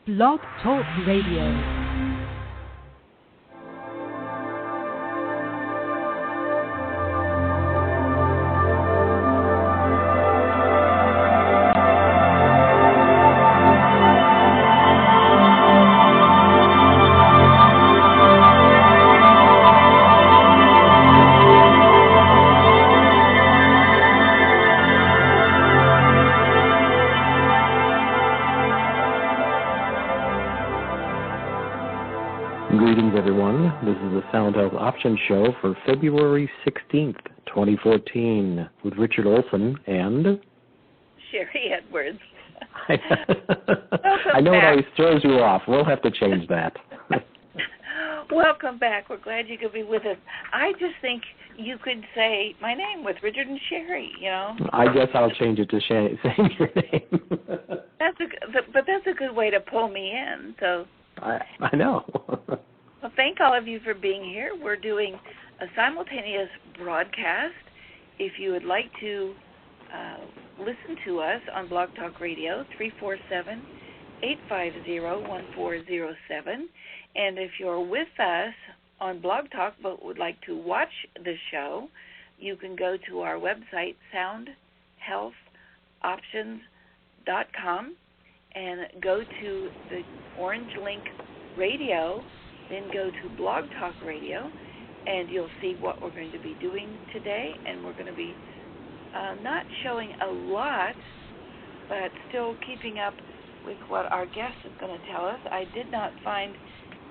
Blog Talk Radio. Greetings, everyone. This is the Sound Health Option Show for February 16th, 2014, with Richard Olson and... Sherry Edwards. I know back. It always throws you off. We'll have to change that. Welcome back. We're glad you could be with us. I just think you could say my name with Richard and Sherry, you know. I guess I'll change it to saying your name. But that's a good way to pull me in, so... I know. Well, thank all of you for being here. We're doing a simultaneous broadcast. If you would like to listen to us on Blog Talk Radio, 347-850-1407. And if you're with us on Blog Talk but would like to watch the show, you can go to our website, soundhealthoptions.com, and go to the orange link radio, then go to Blog Talk Radio, and you'll see what we're going to be doing today. And we're going to be not showing a lot, but still keeping up with what our guest is going to tell us. I did not find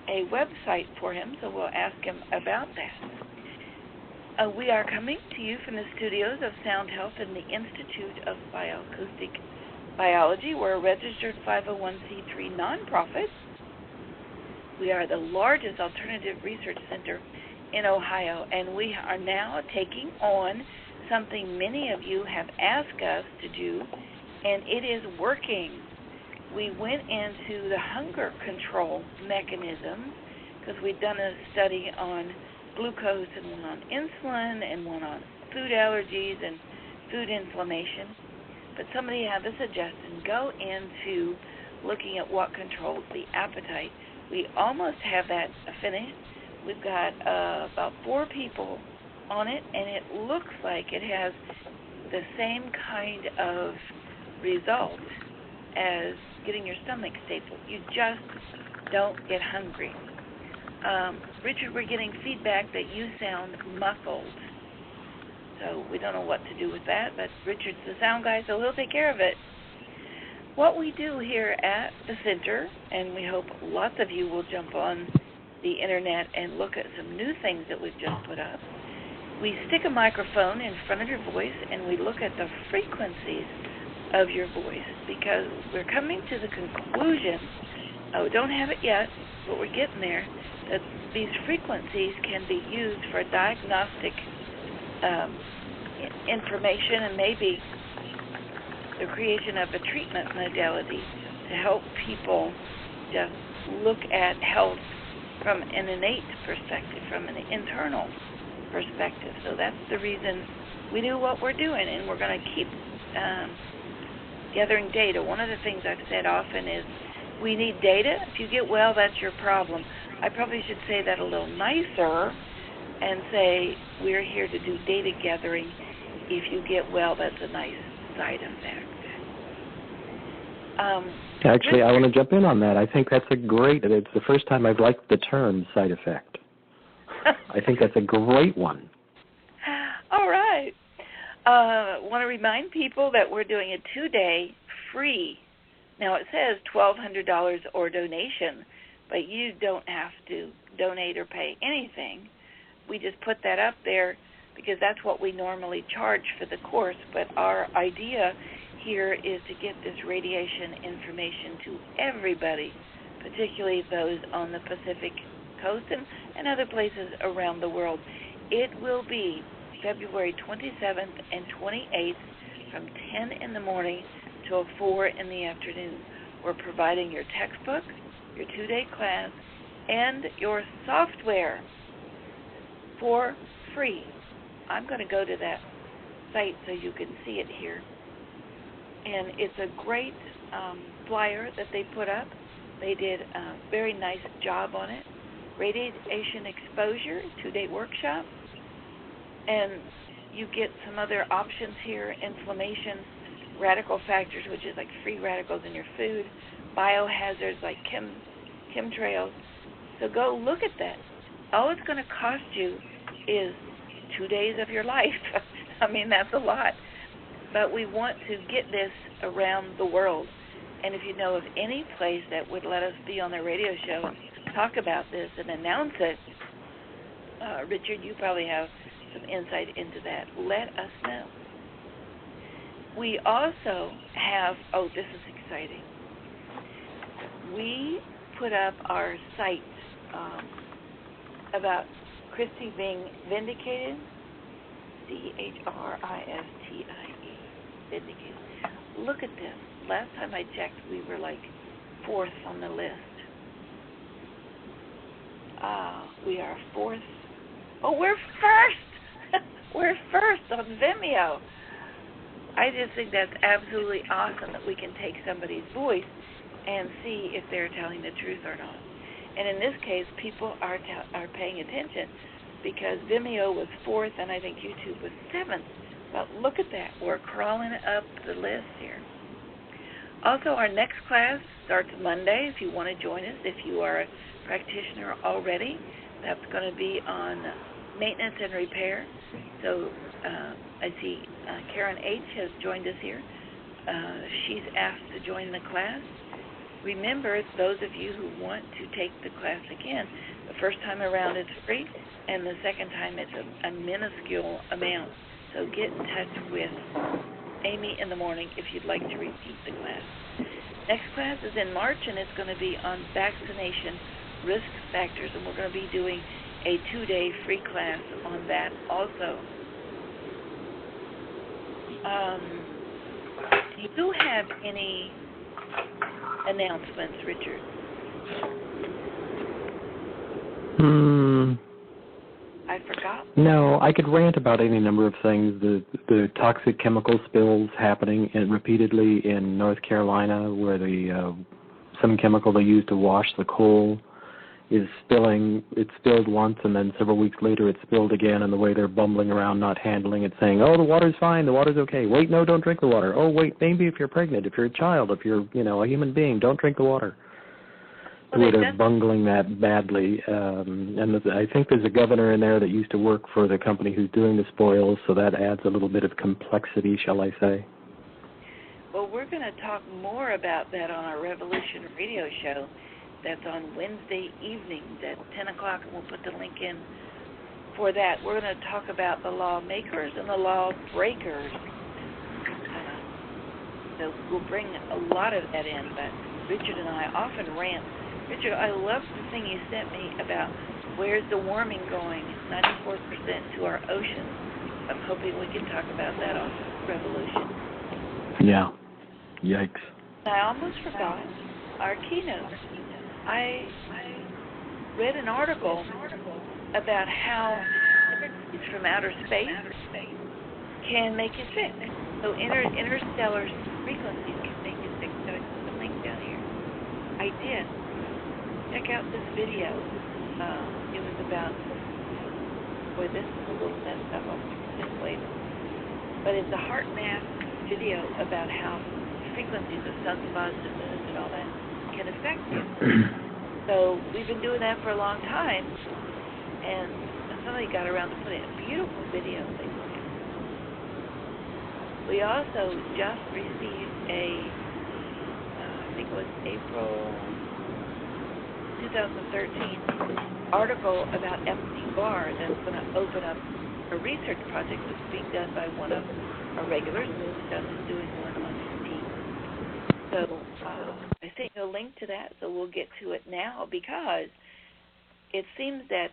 a website for him, so we'll ask him about that. We are coming to you from the studios of Sound Health and the Institute of Bioacoustic Biology. We're a registered 501c3 nonprofit. We are the largest alternative research center in Ohio, and we are now taking on something many of you have asked us to do, and it is working. We went into the hunger control mechanism because we'd done a study on glucose and one on insulin and one on food allergies and food inflammation. But somebody had the suggestion, go into looking at what controls the appetite. We almost have that finished. We've got about 4 people on it, and it looks like it has the same kind of result as getting your stomach stable. You just don't get hungry. Richard, we're getting feedback that you sound muffled. So we don't know what to do with that, but Richard's the sound guy, so he'll take care of it. What we do here at the center, and we hope lots of you will jump on the internet and look at some new things that we've just put up, we stick a microphone in front of your voice and we look at the frequencies of your voice, because we're coming to the conclusion, we don't have it yet, but we're getting there, that these frequencies can be used for diagnostic information and maybe the creation of a treatment modality to help people just look at health from an innate perspective, from an internal perspective. So that's the reason we do what we're doing, and we're going to keep gathering data. One of the things I've said often is we need data. If you get well, that's your problem. I probably should say that a little nicer and say we're here to do data gathering. If you get well, that's a nice side effect. Actually, I want to jump in on that. I think that's it's the first time I've liked the term side effect. I think that's a great one. All right. Want to remind people that we're doing a 2-day free. Now, it says $1,200 or donation, but you don't have to donate or pay anything. We just put that up there because that's what we normally charge for the course, but our idea here is to get this radiation information to everybody, particularly those on the Pacific Coast and other places around the world. It will be February 27th and 28th from 10 in the morning till 4 in the afternoon. We're providing your textbook, your 2-day class, and your software for free. I'm going to go to that site so you can see it here. And it's a great flyer that they put up. They did a very nice job on it. Radiation exposure, 2-day workshop. And you get some other options here, inflammation, radical factors, which is like free radicals in your food, biohazards like chemtrails. So go look at that. All it's going to cost you is 2 days of your life. I mean, that's a lot. But we want to get this around the world. And if you know of any place that would let us be on their radio show and talk about this and announce it, Richard, you probably have some insight into that. Let us know. We also have, oh, this is exciting. We put up our site about Christie being vindicated, CHRISTIE, vindicated. Look at this. Last time I checked, we were like 4th on the list. We are 4th. Oh, we're first! We're first on Vimeo. I just think that's absolutely awesome that we can take somebody's voice and see if they're telling the truth or not. And in this case, people are paying attention because Vimeo was 4th and I think YouTube was 7th. But look at that. We're crawling up the list here. Also, our next class starts Monday if you want to join us. If you are a practitioner already, that's going to be on maintenance and repair. So I see Karen H. has joined us here. She's asked to join the class. Remember, those of you who want to take the class again, the first time around it's free, and the second time it's a minuscule amount. So get in touch with Amy in the morning if you'd like to repeat the class. Next class is in March, and it's going to be on vaccination risk factors, and we're going to be doing a 2-day free class on that also. Do you have any announcements, Richard? I forgot. No, I could rant about any number of things. The toxic chemical spills happening repeatedly in North Carolina, where some chemical they use to wash the coal is spilling. It spilled once, and then several weeks later it spilled again, and the way they're bumbling around, not handling it, saying, oh, the water's fine, the water's okay. Wait, no, don't drink the water. Oh, wait, maybe if you're pregnant, if you're a child, if you're, a human being, don't drink the water. The way they're bungling that badly. And I think there's a governor in there that used to work for the company who's doing the spoils, so that adds a little bit of complexity, shall I say. Well, we're going to talk more about that on our Revolution radio show. That's on Wednesday evenings at 10 o'clock, and we'll put the link in for that. We're going to talk about the lawmakers and the lawbreakers. So we'll bring a lot of that in, but Richard and I often rant. Richard, I love the thing you sent me about where's the warming going. It's 94% to our oceans. I'm hoping we can talk about that on Revolution. Yeah. Yikes. I almost forgot our keynote. I read an article about how frequencies from outer space can make you sick. So interstellar frequencies can make you sick. So I put the link down here. I did. Check out this video. It was about, boy, this is a little messed up. I'll fix this later. But it's a heart math video about how frequencies of sunspots and moons and all that can affect you. So we've been doing that for a long time, and somebody got around to putting a beautiful video. We also just received I think it was April 2013, article about FDR that's going to open up a research project that's being done by one of our regulars, Moonstone is doing one on his team. So I sent you a link to that, so we'll get to it now because it seems that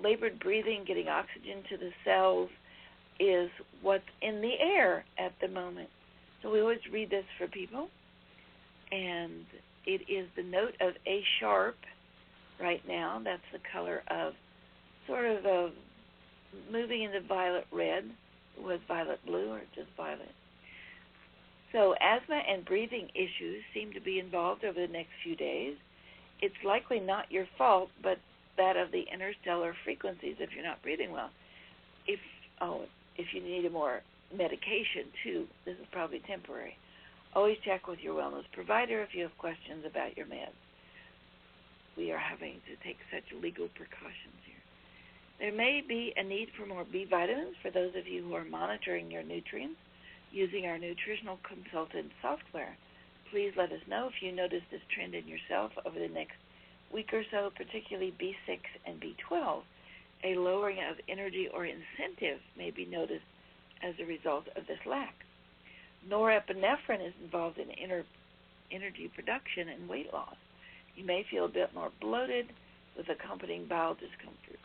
labored breathing, getting oxygen to the cells, is what's in the air at the moment. So we always read this for people, and it is the note of A sharp right now. That's the color of sort of a moving into violet red. It was violet blue or just violet. So asthma and breathing issues seem to be involved over the next few days. it's likely not your fault, but that of the interstellar frequencies if you're not breathing well. If you need more medication too, this is probably temporary. Always check with your wellness provider if you have questions about your meds. We are having to take such legal precautions here. There may be a need for more B vitamins for those of you who are monitoring your nutrients using our nutritional consultant software. Please let us know if you notice this trend in yourself over the next week or so, particularly B6 and B12. A lowering of energy or incentive may be noticed as a result of this lack. Norepinephrine is involved in energy production and weight loss. You may feel a bit more bloated with accompanying bowel discomfort.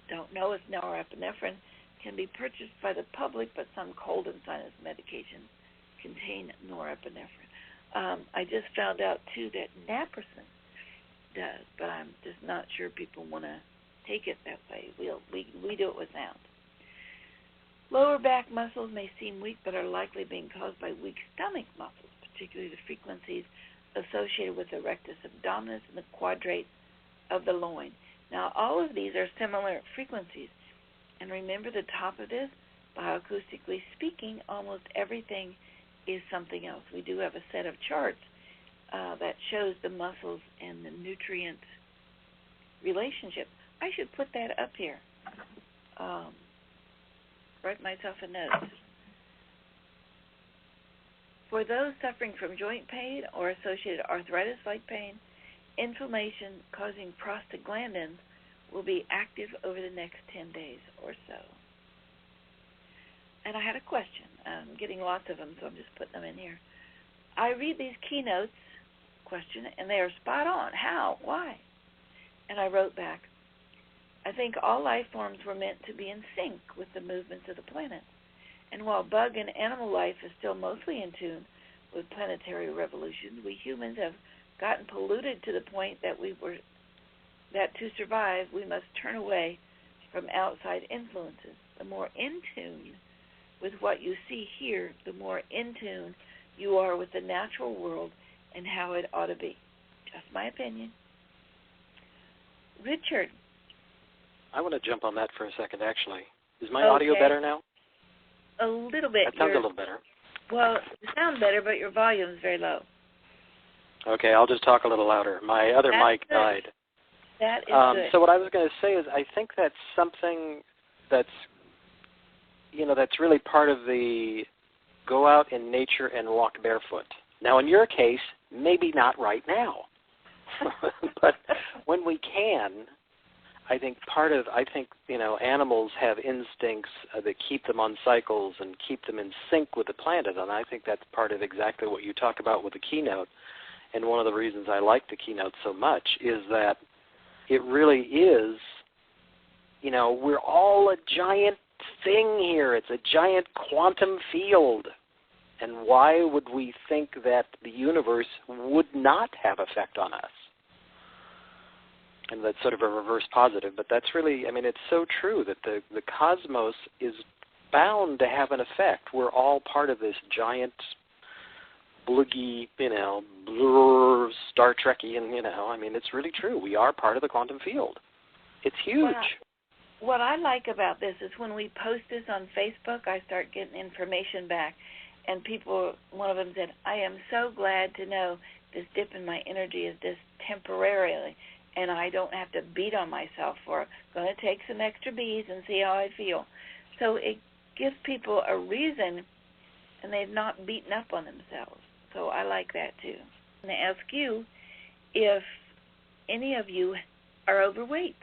Don't know if norepinephrine can be purchased by the public, but some cold and sinus medications contain norepinephrine. I just found out, too, that naproxen does, but I'm just not sure people want to take it that way. We do it without. Lower back muscles may seem weak, but are likely being caused by weak stomach muscles, particularly the frequencies associated with the rectus abdominis and the quadrate of the loin. Now, all of these are similar frequencies. And remember the top of this, bioacoustically speaking, almost everything is something else. We do have a set of charts that shows the muscles and the nutrient relationship. I should put that up here. Write myself a note. For those suffering from joint pain or associated arthritis-like pain, inflammation causing prostaglandins will be active over the next 10 days or so. And I had a question. I'm getting lots of them, so I'm just putting them in here. I read these keynotes, and they are spot on. How? Why? And I wrote back, I think all life forms were meant to be in sync with the movements of the planet. And while bug and animal life is still mostly in tune with planetary revolutions, we humans have gotten polluted to the point that to survive, we must turn away from outside influences. The more in tune with what you see here, the more in tune you are with the natural world and how it ought to be. Just my opinion. Richard. I want to jump on that for a second, actually. Is my audio better now? A little bit. That sounds a little better. Well, you sound better, but your volume is very low. Okay, I'll just talk a little louder. My other mic died. That is good. So what I was going to say is I think that's something that's really part of the go out in nature and walk barefoot. Now, in your case, maybe not right now. But when we can, I think animals have instincts that keep them on cycles and keep them in sync with the planet, and I think that's part of exactly what you talk about with the keynote. And one of the reasons I like the keynote so much is that it really is, we're all a giant thing here. It's a giant quantum field. And why would we think that the universe would not have effect on us? And that's sort of a reverse positive, but that's really, it's so true that the cosmos is bound to have an effect. We're all part of this giant, bloogie, Star Trekkian, it's really true. We are part of the quantum field. It's huge. What I like about this is when we post this on Facebook, I start getting information back, and one of them said, I am so glad to know this dip in my energy is just temporarily, and I don't have to beat on myself for it. I'm going to take some extra B's and see how I feel. So it gives people a reason, and they've not beaten up on themselves. So I like that too. I'm going to ask you if any of you are overweight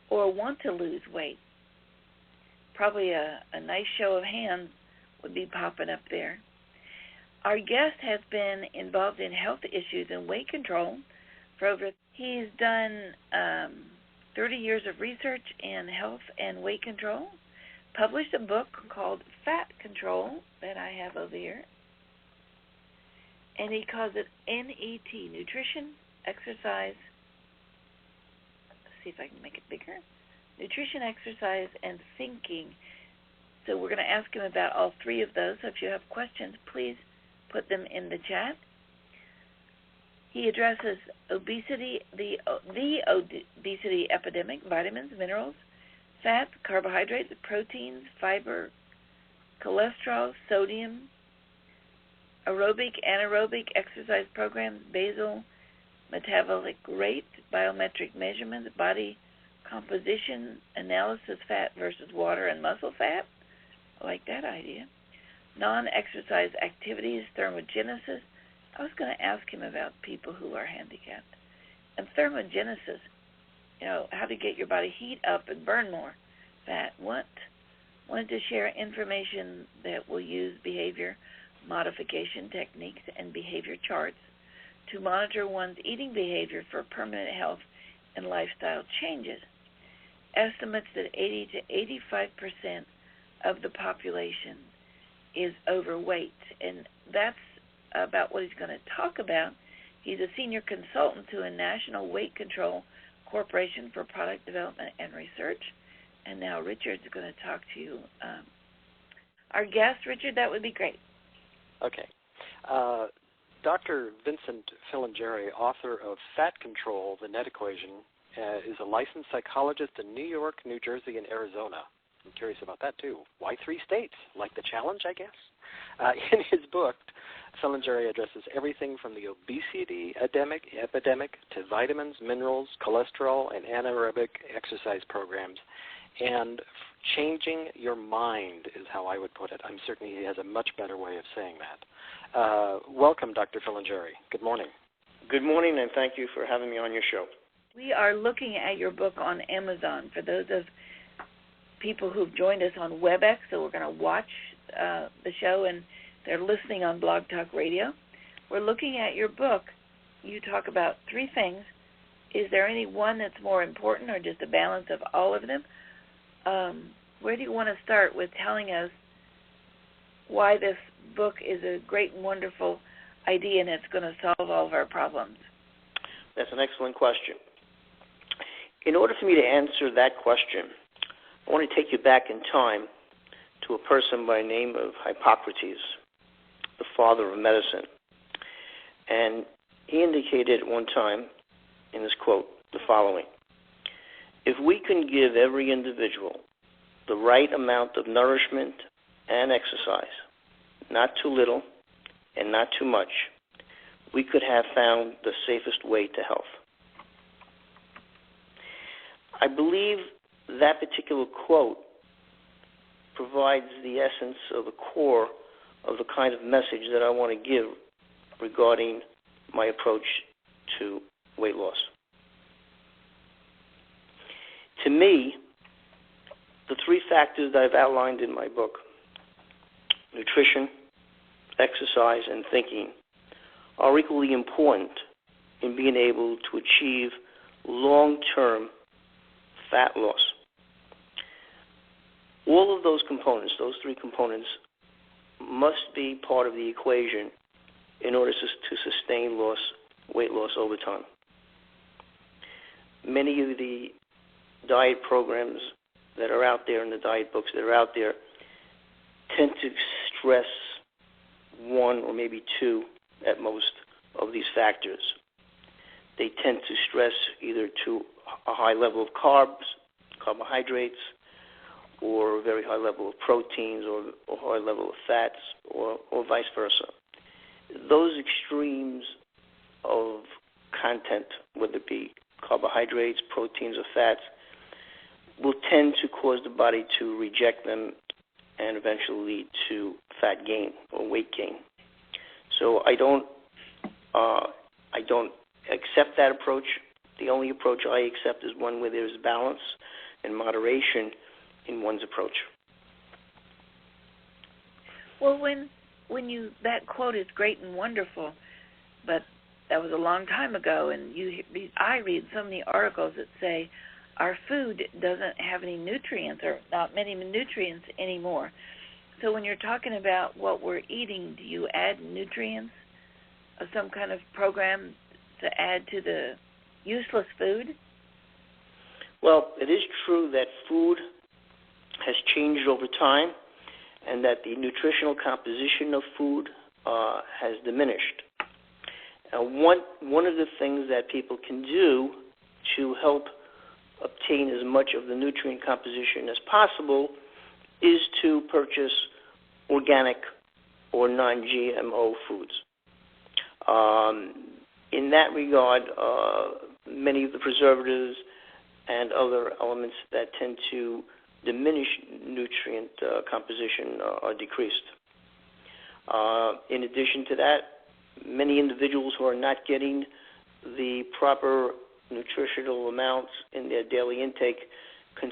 or want to lose weight. Probably a nice show of hands would be popping up there. Our guest has been involved in health issues and weight control for he's done 30 years of research in health and weight control, published a book called Fat Control that I have over here, and he calls it NET, Nutrition, Exercise, let's see if I can make it bigger, Nutrition, Exercise, and Thinking. So we're going to ask him about all three of those. So if you have questions, please put them in the chat. He addresses obesity, the obesity epidemic, vitamins, minerals, fats, carbohydrates, proteins, fiber, cholesterol, sodium, aerobic, anaerobic exercise programs, basal metabolic rate, biometric measurements, body composition analysis, fat versus water and muscle fat. I like that idea. Non-exercise activities, thermogenesis. I was going to ask him about people who are handicapped. And thermogenesis, how to get your body heat up and burn more fat. Wanted to share information that will use behavior modification techniques and behavior charts to monitor one's eating behavior for permanent health and lifestyle changes. Estimates that 80 to 85% of the population is overweight, and that's about what he's going to talk about. He's a senior consultant to a National Weight Control Corporation for Product Development and Research. And now Richard's going to talk to you. Our guest, Richard, that would be great. Okay. Dr. Vincent Filingeri, author of Fat Control, The Net Equation, is a licensed psychologist in New York, New Jersey, and Arizona. I'm curious about that, too. Why 3 states? Like the challenge, I guess? In his book, Filingeri addresses everything from the obesity epidemic to vitamins, minerals, cholesterol, and anaerobic exercise programs. And changing your mind is how I would put it. I'm certain he has a much better way of saying that. Welcome, Dr. Filingeri. Good morning. Good morning, and thank you for having me on your show. We are looking at your book on Amazon. For those of people who've joined us on WebEx, so we're going to watch the show, and they're listening on Blog Talk Radio. We're looking at your book. You talk about 3 things. Is there any one that's more important, or just a balance of all of them? Where do you want to start with telling us why this book is a great and wonderful idea and it's going to solve all of our problems? That's an excellent question. In order for me to answer that question, I want to take you back in time to a person by the name of Hippocrates, the father of medicine. And he indicated at one time in this quote the following: if we can give every individual the right amount of nourishment and exercise, not too little and not too much, we could have found the safest way to health. I believe that particular quote provides the essence of the core of the kind of message that I want to give regarding my approach to weight loss. To me, the 3 factors that I've outlined in my book, nutrition, exercise, and thinking, are equally important in being able to achieve long-term fat loss. All of those components, those 3 components, must be part of the equation in order to sustain weight loss over time. Many of the diet programs that are out there and the diet books that are out there tend to stress 1 or maybe 2 at most of these factors. They tend to stress either to a high level of carbs, carbohydrates, or a very high level of proteins or high level of fats, or vice versa. Those extremes of content, whether it be carbohydrates, proteins, or fats, will tend to cause the body to reject them and eventually lead to fat gain or weight gain. So I don't accept that approach. The only approach I accept is one where there's balance and moderation in one's approach. Well, when that quote is great and wonderful, but that was a long time ago, and I read so many articles that say our food doesn't have any nutrients, or not many nutrients anymore. So when you're talking about what we're eating, do you add nutrients of some kind of program to add to the useless food? Well, it is true that food has changed over time and that the nutritional composition of food has diminished. One of the things that people can do to help obtain as much of the nutrient composition as possible is to purchase organic or non-GMO foods. In that regard, many of the preservatives and other elements that tend to diminish nutrient composition are decreased. In addition to that, many individuals who are not getting the proper nutritional amounts in their daily intake could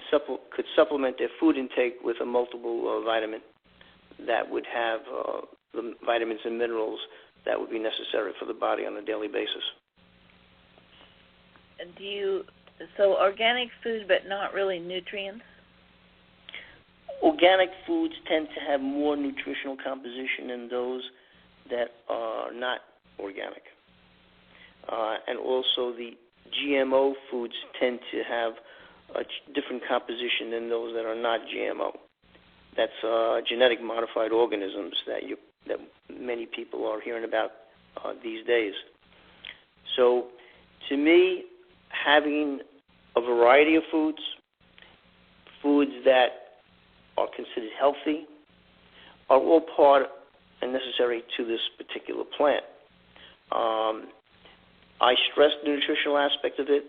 supplement their food intake with a multiple vitamin that would have the vitamins and minerals that would be necessary for the body on a daily basis. So organic food but not really nutrients? Organic foods tend to have more nutritional composition than those that are not organic. And also the GMO foods tend to have a different composition than those that are not GMO. That's genetic modified organisms that many people are hearing about these days. So to me, having a variety of foods that are considered healthy, are all part and necessary to this particular plant. I stress the nutritional aspect of it,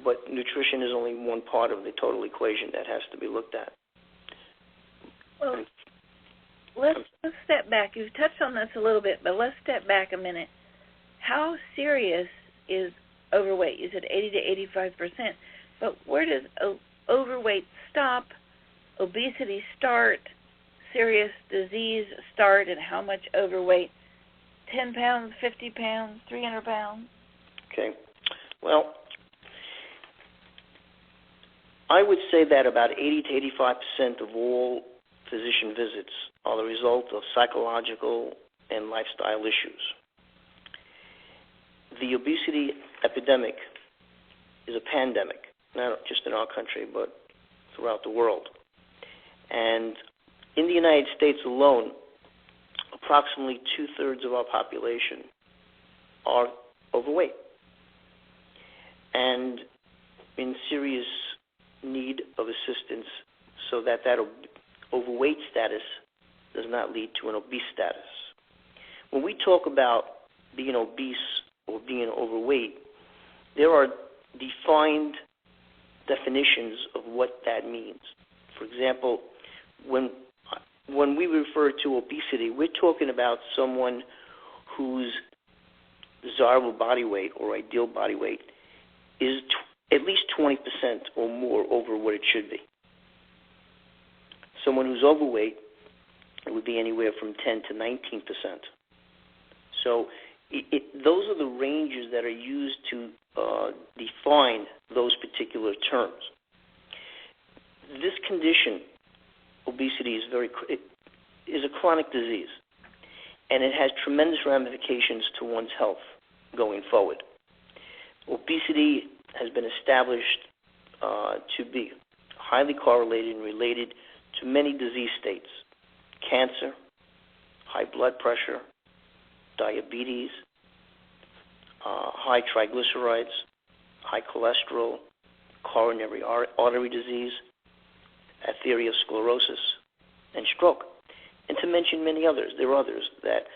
but nutrition is only one part of the total equation that has to be looked at. Well, let's step back. You've touched on this a little bit, but let's step back a minute. How serious is overweight? You said 80 to 85%, but where does overweight stop, obesity start, serious disease start, and how much overweight? 10 pounds, 50 pounds, 300 pounds? Okay. Well, I would say that about 80 to 85% of all physician visits are the result of psychological and lifestyle issues. The obesity epidemic is a pandemic, not just in our country, but throughout the world. And in the United States alone, approximately 2/3 of our population are overweight and in serious need of assistance so that overweight status does not lead to an obese status. When we talk about being obese or being overweight, there are defined definitions of what that means. For example, when we refer to obesity, we're talking about someone whose desirable body weight or ideal body weight is at least 20% or more over what it should be. Someone who's overweight, it would be anywhere from 10 to 19%. So those are the ranges that are used to define those particular terms. This condition, obesity, is a chronic disease, and it has tremendous ramifications to one's health going forward. Obesity has been established to be highly correlated and related to many disease states: cancer, high blood pressure, diabetes, high triglycerides, high cholesterol, coronary artery disease, atherosclerosis, and stroke, and to mention many others. There are others that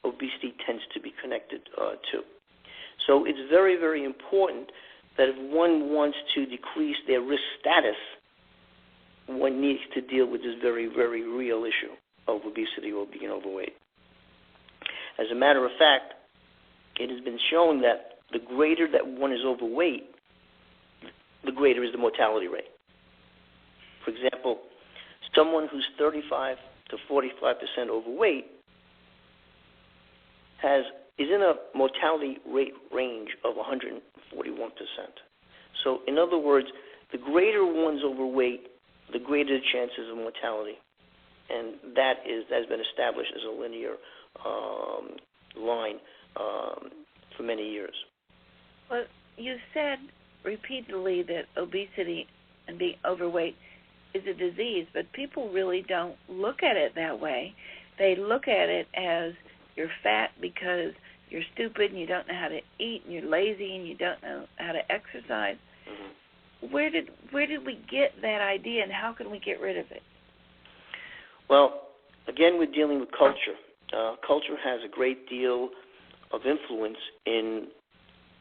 obesity tends to be connected to. So it's very, very important that if one wants to decrease their risk status, one needs to deal with this very, very real issue of obesity or being overweight. As a matter of fact, it has been shown that the greater that one is overweight, the greater is the mortality rate. For example, someone who's 35 to 45% overweight is in a mortality rate range of 141%. So in other words, the greater one's overweight, the greater the chances of mortality. And that has been established as a linear line for many years. Well, you said repeatedly that obesity and being overweight is a disease, but people really don't look at it that way. They look at it as you're fat because you're stupid and you don't know how to eat and you're lazy and you don't know how to exercise. Mm-hmm. Where did we get that idea, and how can we get rid of it? Well, again, we're dealing with culture. Culture has a great deal of influence in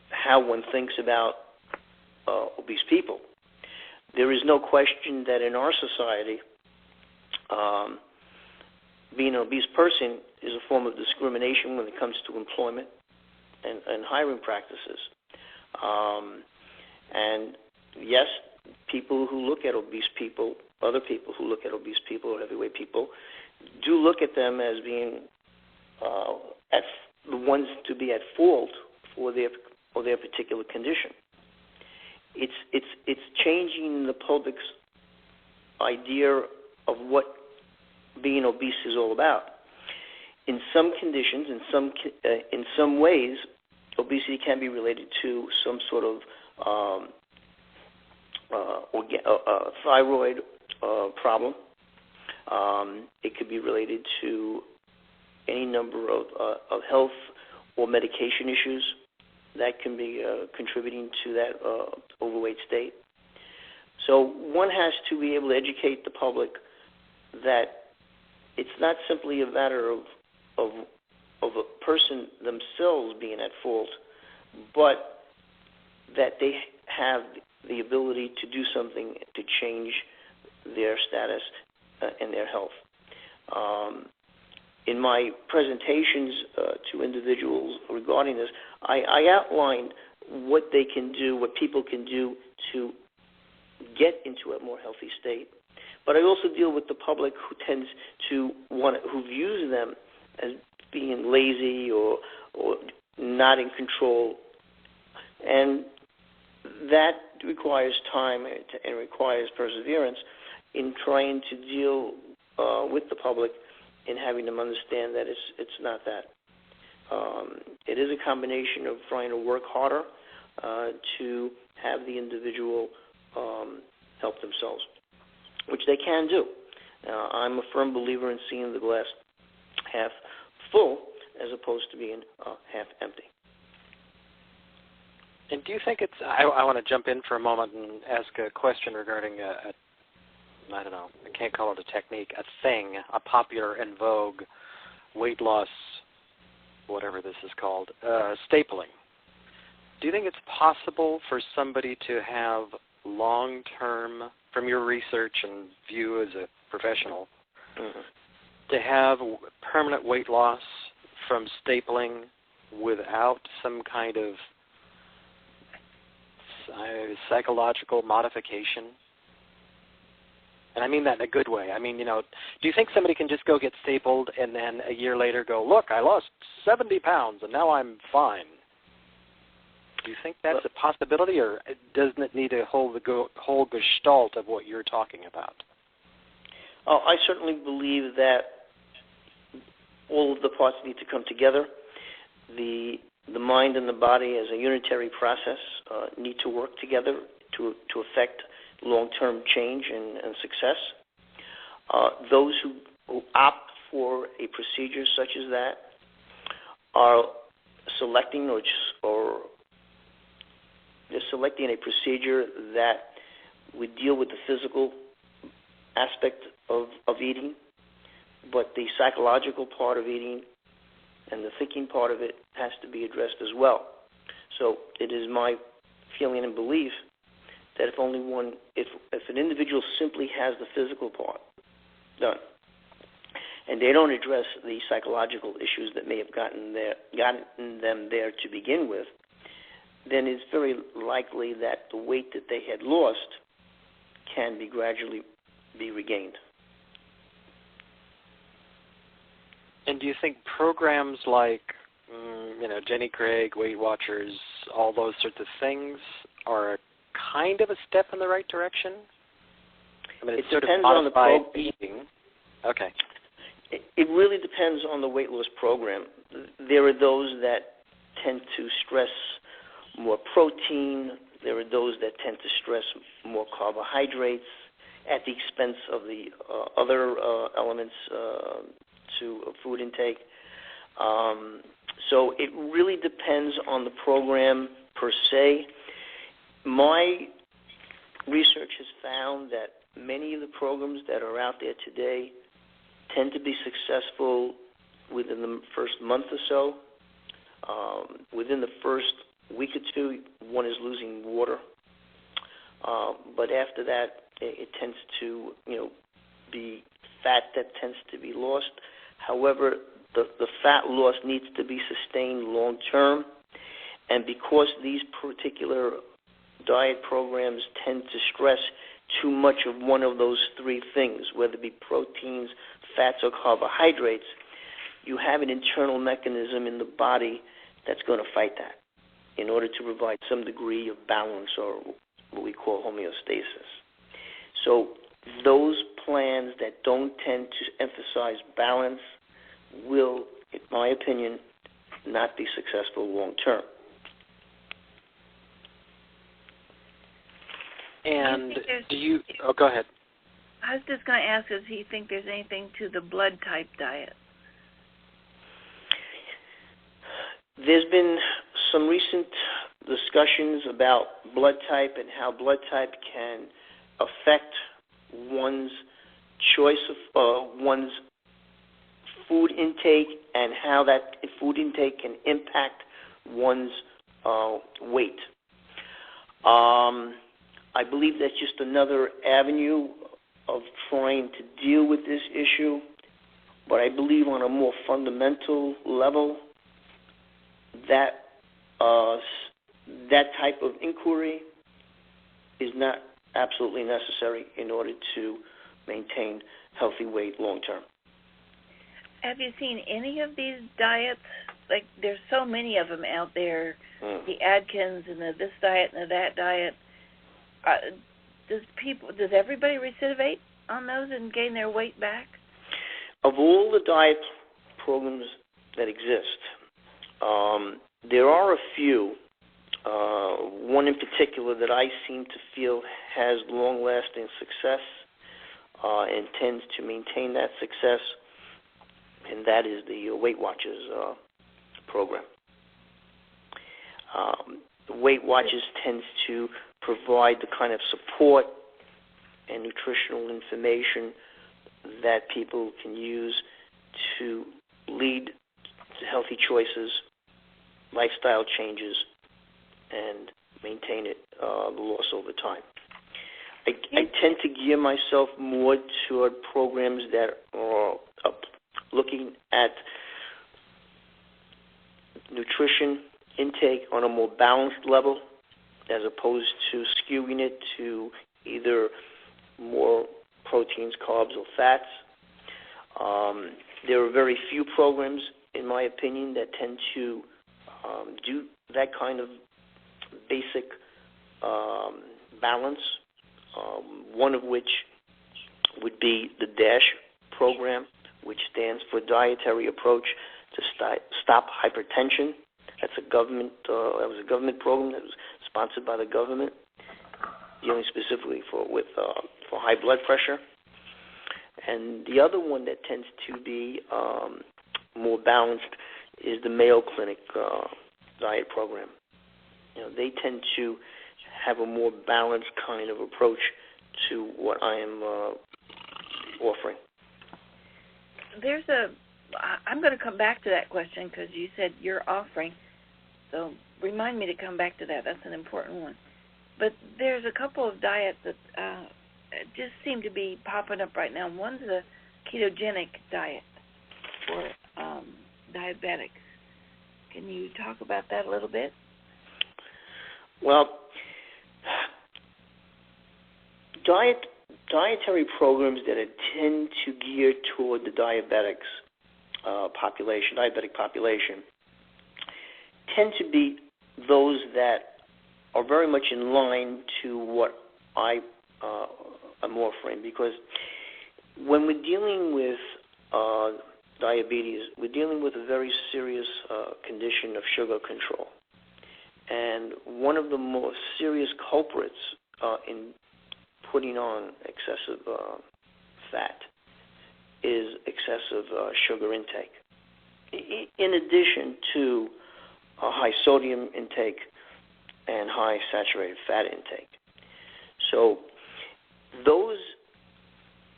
how one thinks about obese people. There is no question that in our society, being an obese person is a form of discrimination when it comes to employment and hiring practices. And yes, people who look at obese people, other people who look at obese people or heavyweight people, do look at them as being the ones to be at fault for their particular condition. It's changing the public's idea of what being obese is all about. In some conditions, in some ways, obesity can be related to some sort of thyroid problem. It could be related to any number of health or medication issues that can be contributing to that overweight state. So one has to be able to educate the public that it's not simply a matter of a person themselves being at fault, but that they have the ability to do something to change their status and their health. In my presentations to individuals regarding this, I outlined what they can do, what people can do to get into a more healthy state. But I also deal with the public who tends to who views them as being lazy or not in control, and that requires time and requires perseverance in trying to deal with the public and having them understand that it's not that. It is a combination of trying to work harder to have the individual help themselves, which they can do. I'm a firm believer in seeing the glass half full as opposed to being half empty. And do you think it's, I want to jump in for a moment and ask a question regarding I don't know, I can't call it a technique, a thing, a popular and vogue weight loss, whatever this is called, stapling. Do you think it's possible for somebody to have long-term, from your research and view as a professional, to have permanent weight loss from stapling without some kind of psychological modification? And I mean that in a good way. I mean, do you think somebody can just go get stapled and then a year later go, look, I lost 70 pounds and now I'm fine? Do you think that's a possibility, or doesn't it need to hold the whole gestalt of what you're talking about? Oh, I certainly believe that all of the parts need to come together. The mind and the body as a unitary process need to work together to affect long-term change and success. Those who opt for a procedure such as that are selecting they're selecting a procedure that would deal with the physical aspect of eating, but the psychological part of eating and the thinking part of it has to be addressed as well. So it is my feeling and belief that if an individual simply has the physical part done, and they don't address the psychological issues that may have gotten them there to begin with, then it's very likely that the weight that they had lost can be gradually be regained. And do you think programs like, Jenny Craig, Weight Watchers, all those sorts of things are kind of a step in the right direction? I mean, it sort depends of on the eating. Okay. It really depends on the weight loss program. There are those that tend to stress more protein. There are those that tend to stress more carbohydrates at the expense of the other elements to food intake. So it really depends on the program per se. My research has found that many of the programs that are out there today tend to be successful within the first month or so. Within the first week or two, one is losing water. But after that, it tends to, be fat that tends to be lost. However, the fat loss needs to be sustained long term. And because these particular diet programs tend to stress too much of one of those three things, whether it be proteins, fats, or carbohydrates, you have an internal mechanism in the body that's going to fight that in order to provide some degree of balance, or what we call homeostasis. So those plans that don't tend to emphasize balance will, in my opinion, not be successful long term. And go ahead. I was just going to ask, do you think there's anything to the blood type diet? There's been some recent discussions about blood type and how blood type can affect one's choice of one's food intake, and how that food intake can impact one's weight. I believe that's just another avenue of trying to deal with this issue, but I believe on a more fundamental level that that type of inquiry is not absolutely necessary in order to maintain healthy weight long term. Have you seen any of these diets? Like, there's so many of them out there, the Atkins and the this diet and the that diet. Does everybody recidivate on those and gain their weight back? Of all the diet programs that exist, there are a few. One in particular that I seem to feel has long-lasting success and tends to maintain that success, and that is the Weight Watchers program. The Weight Watchers tends to provide the kind of support and nutritional information that people can use to lead to healthy choices, lifestyle changes, and maintain it, the loss over time. I tend to gear myself more toward programs that are looking at nutrition intake on a more balanced level, as opposed to skewing it to either more proteins, carbs, or fats. There are very few programs, in my opinion, that tend to do that kind of basic balance, one of which would be the DASH program, which stands for Dietary Approach to Stop Hypertension. That was a government program that was sponsored by the government, dealing specifically for high blood pressure. And the other one that tends to be more balanced is the Mayo Clinic diet program. They tend to have a more balanced kind of approach to what I am offering. I'm going to come back to that question because you said you're offering. So remind me to come back to that. That's an important one. But there's a couple of diets that just seem to be popping up right now. One's a ketogenic diet for diabetics. Can you talk about that a little bit? Well, dietary programs that tend to gear toward the diabetic population, tend to be those that are very much in line to what I'm offering, because when we're dealing with diabetes, we're dealing with a very serious condition of sugar control. And one of the most serious culprits in putting on excessive fat is excessive sugar intake. in addition to a high sodium intake and high saturated fat intake. So those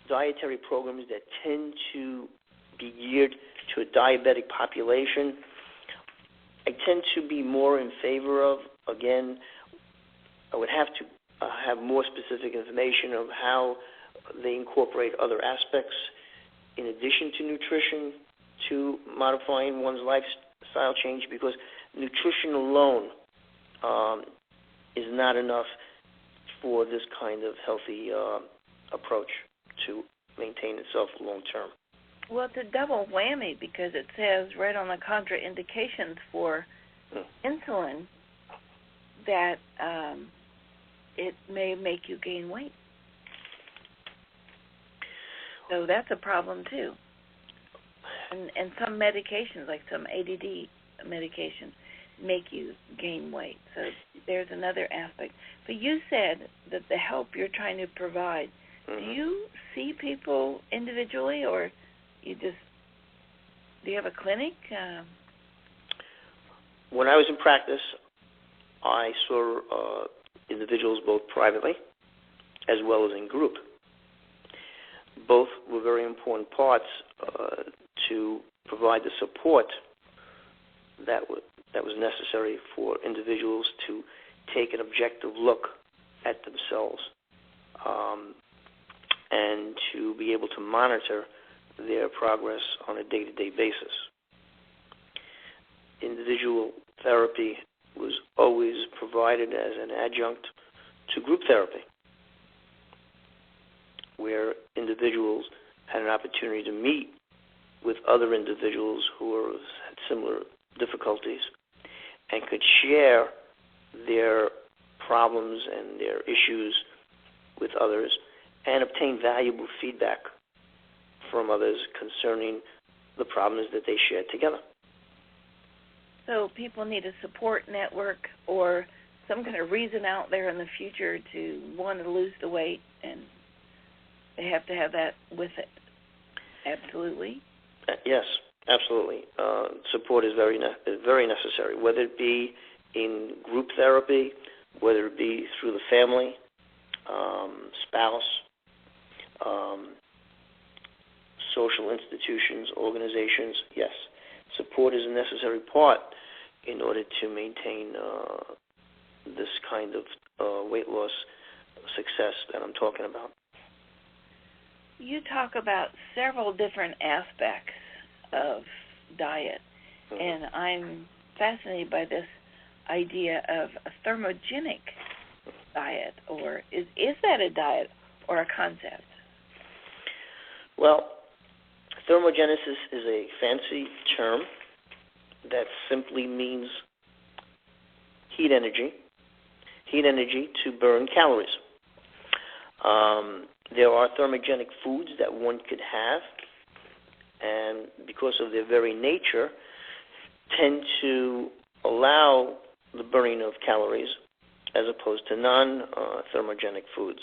dietary programs that tend to be geared to a diabetic population, I tend to be more in favor of. Again, I would have to have more specific information of how they incorporate other aspects in addition to nutrition to modifying one's lifestyle change, because nutrition alone is not enough for this kind of healthy approach to maintain itself long term. Well, it's a double whammy because it says right on the contraindications for insulin that it may make you gain weight. So that's a problem too. And some medications, like some ADD medications, make you gain weight. So there's another aspect. But you said that the help you're trying to provide, do you see people individually, or do you have a clinic? When I was in practice, I saw individuals both privately as well as in group. Both were very important parts to provide the support that was necessary for individuals to take an objective look at themselves and to be able to monitor their progress on a day-to-day basis. Individual therapy was always provided as an adjunct to group therapy, where individuals had an opportunity to meet with other individuals who had similar difficulties and could share their problems and their issues with others and obtain valuable feedback from others concerning the problems that they shared together. So people need a support network or some kind of reason out there in the future to want to lose the weight, and they have to have that with it. Absolutely. Yes, absolutely. Support is very necessary, whether it be in group therapy, whether it be through the family, spouse, social institutions, organizations. Yes, support is a necessary part in order to maintain this kind of weight loss success that I'm talking about. You talk about several different aspects of diet, and I'm fascinated by this idea of a thermogenic diet, or is that a diet or a concept? Well, thermogenesis is a fancy term that simply means heat energy to burn calories. There are thermogenic foods that one could have, and because of their very nature, tend to allow the burning of calories as opposed to non-thermogenic foods.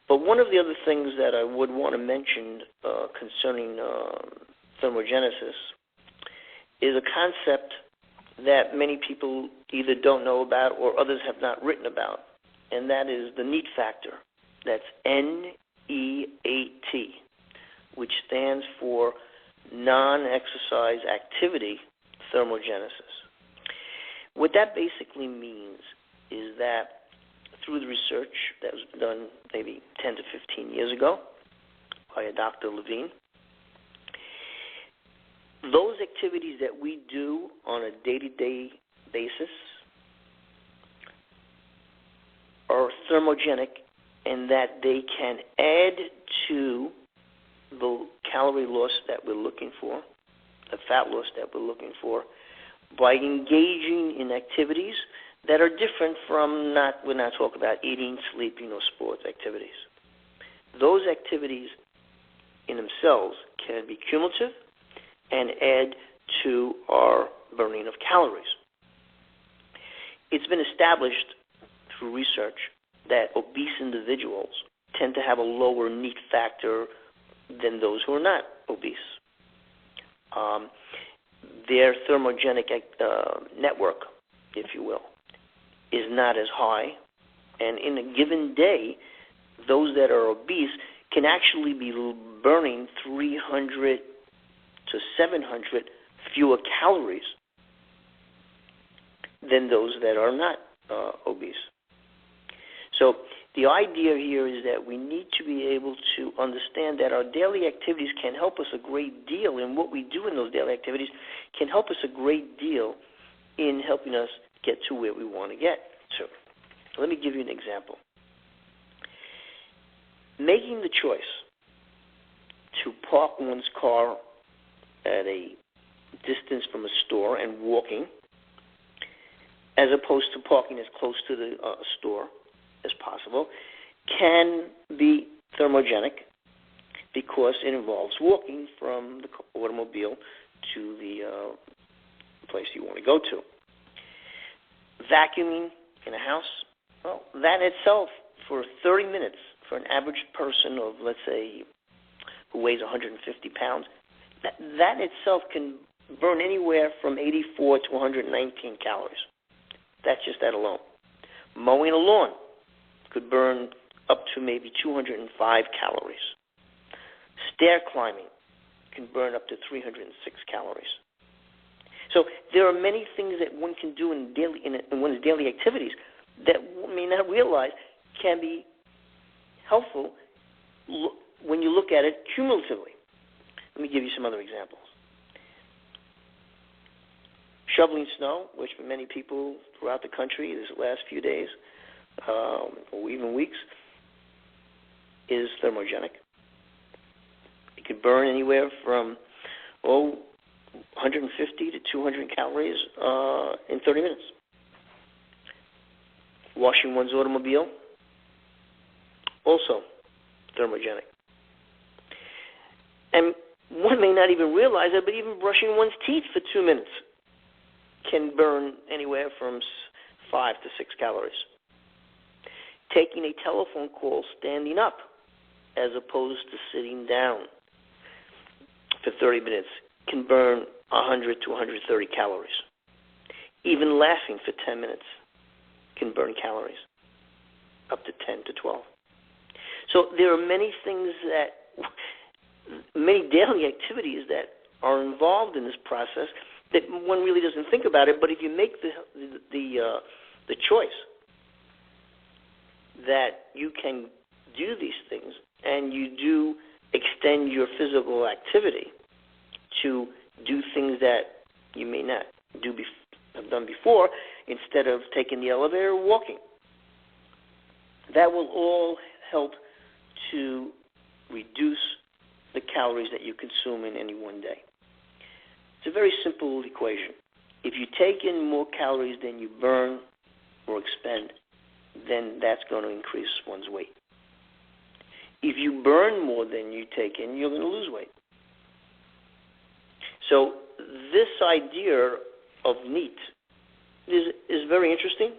But one of the other things that I would want to mention concerning thermogenesis is a concept that many people either don't know about or others have not written about, and that is the NEAT factor. That's NEAT, which stands for non-exercise activity thermogenesis. What that basically means is that through the research that was done maybe 10 to 15 years ago by a Dr. Levine, those activities that we do on a day-to-day basis are thermogenic in that they can add to the calorie loss that we're looking for, the fat loss that we're looking for, by engaging in activities that are different from we're not talking about eating, sleeping, or sports activities. Those activities in themselves can be cumulative and add to our burning of calories. It's been established through research that obese individuals tend to have a lower NEAT factor than those who are not obese. their thermogenic network, if you will, is not as high. And in a given day, those that are obese can actually be burning 300 to 700 fewer calories than those that are not obese. So the idea here is that we need to be able to understand that our daily activities can help us a great deal, and what we do in those daily activities can help us a great deal in helping us get to where we want to get to. Let me give you an example. Making the choice to park one's car at a distance from a store and walking, as opposed to parking as close to the store as possible, can be thermogenic because it involves walking from the automobile to the place you want to go to. Vacuuming in a house, well, that itself, for 30 minutes, for an average person of, let's say, who weighs 150 pounds, that itself can burn anywhere from 84 to 119 calories. That's just that alone. Mowing a lawn could burn up to maybe 205 calories. Stair climbing can burn up to 306 calories. So there are many things that one can do in one's daily activities that one may not realize can be helpful when you look at it cumulatively. Let me give you some other examples. Shoveling snow, which for many people throughout the country this last few days or even weeks, is thermogenic. It could burn anywhere from 150 to 200 calories in 30 minutes. Washing one's automobile, also thermogenic. And one may not even realize it, but even brushing one's teeth for 2 minutes can burn anywhere from 5 to 6 calories. Taking a telephone call standing up as opposed to sitting down for 30 minutes can burn 100 to 130 calories. Even laughing for 10 minutes can burn calories, up to 10 to 12. So there are many things many daily activities that are involved in this process that one really doesn't think about it. But if you make the choice that you can do these things and you do extend your physical activity to do things that you may not have done before, instead of taking the elevator or walking, that will all help to reduce the calories that you consume in any one day. It's a very simple equation. If you take in more calories than you burn or expend, then that's going to increase one's weight. If you burn more than you take in, you're going to lose weight. So this idea of NEAT is very interesting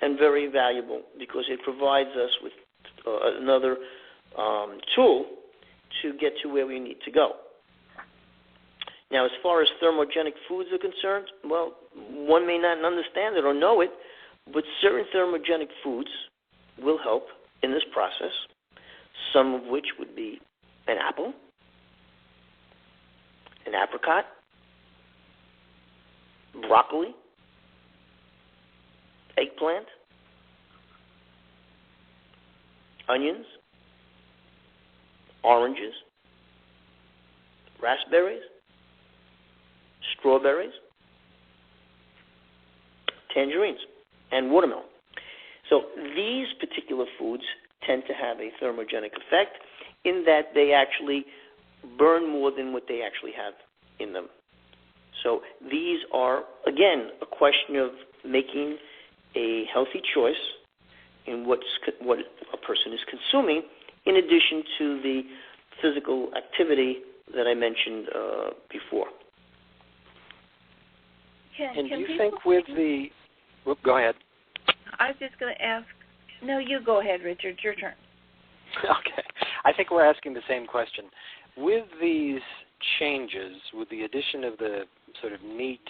and very valuable because it provides us with another tool to get to where we need to go. Now, as far as thermogenic foods are concerned, well, one may not understand it or know it, but certain thermogenic foods will help in this process, some of which would be an apple, an apricot, broccoli, eggplant, onions, oranges, raspberries, strawberries, tangerines, and watermelon. So these particular foods tend to have a thermogenic effect in that they actually burn more than what they actually have in them. So these are, again, a question of making a healthy choice in what a person is consuming, in addition to the physical activity that I mentioned before. And do you think with the... go ahead. I was just going to ask... No, you go ahead, Richard. Your turn. Okay. I think we're asking the same question. With these changes with the addition of the sort of neat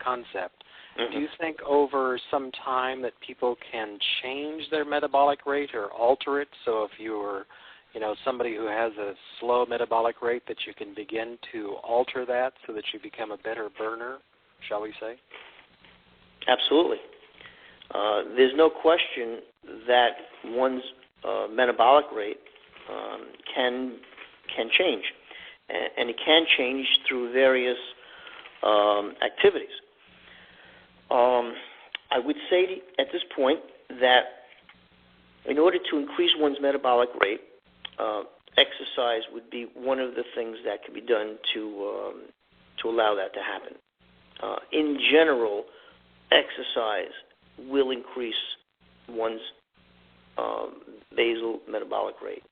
concept, do you think over some time that people can change their metabolic rate or alter it? So if you're, somebody who has a slow metabolic rate, that you can begin to alter that so that you become a better burner, shall we say? Absolutely. There's no question that one's metabolic rate can change, and it can change through various activities. I would say at this point that in order to increase one's metabolic rate, exercise would be one of the things that could be done to allow that to happen. In general, exercise will increase one's basal metabolic rate.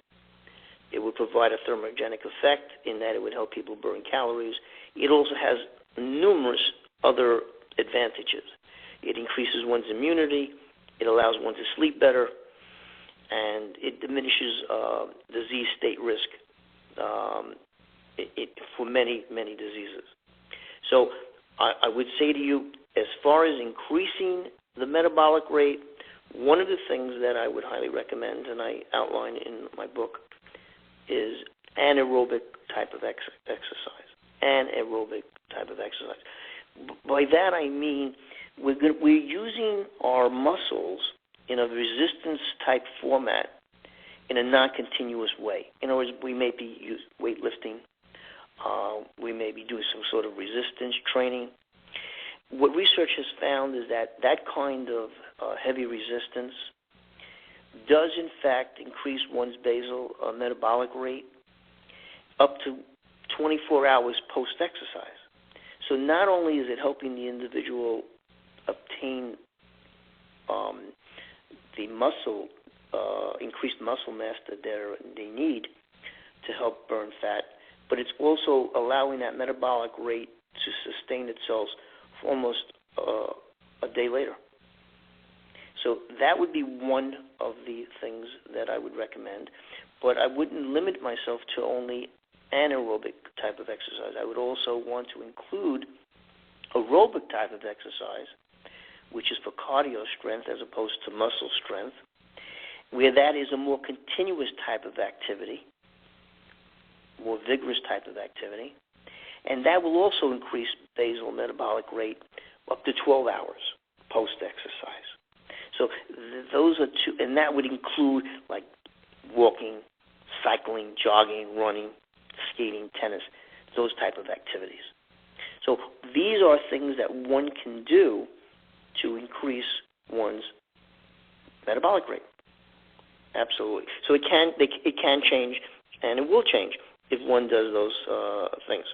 It would provide a thermogenic effect in that it would help people burn calories. It also has numerous other advantages. It increases one's immunity, it allows one to sleep better, and it diminishes disease state risk for many, many diseases. So I would say to you, as far as increasing the metabolic rate, one of the things that I would highly recommend, and I outline in my book, is anaerobic type of exercise. Anaerobic type of exercise. By that I mean we're using our muscles in a resistance-type format in a non-continuous way. In other words, we may be weightlifting. We may be doing some sort of resistance training. What research has found is that kind of heavy resistance does, in fact, increase one's basal metabolic rate up to 24 hours post-exercise. So not only is it helping the individual obtain the muscle, increased muscle mass that they need to help burn fat, but it's also allowing that metabolic rate to sustain itself for almost a day later. So that would be one of the things that I would recommend, but I wouldn't limit myself to only anaerobic type of exercise. I would also want to include aerobic type of exercise, which is for cardio strength as opposed to muscle strength, where that is a more continuous type of activity, more vigorous type of activity, and that will also increase basal metabolic rate up to 12 hours post-exercise. So those are two, and that would include like walking, cycling, jogging, running, skating, tennis, those type of activities. So these are things that one can do to increase one's metabolic rate. Absolutely. So it can change, and it will change if one does those things.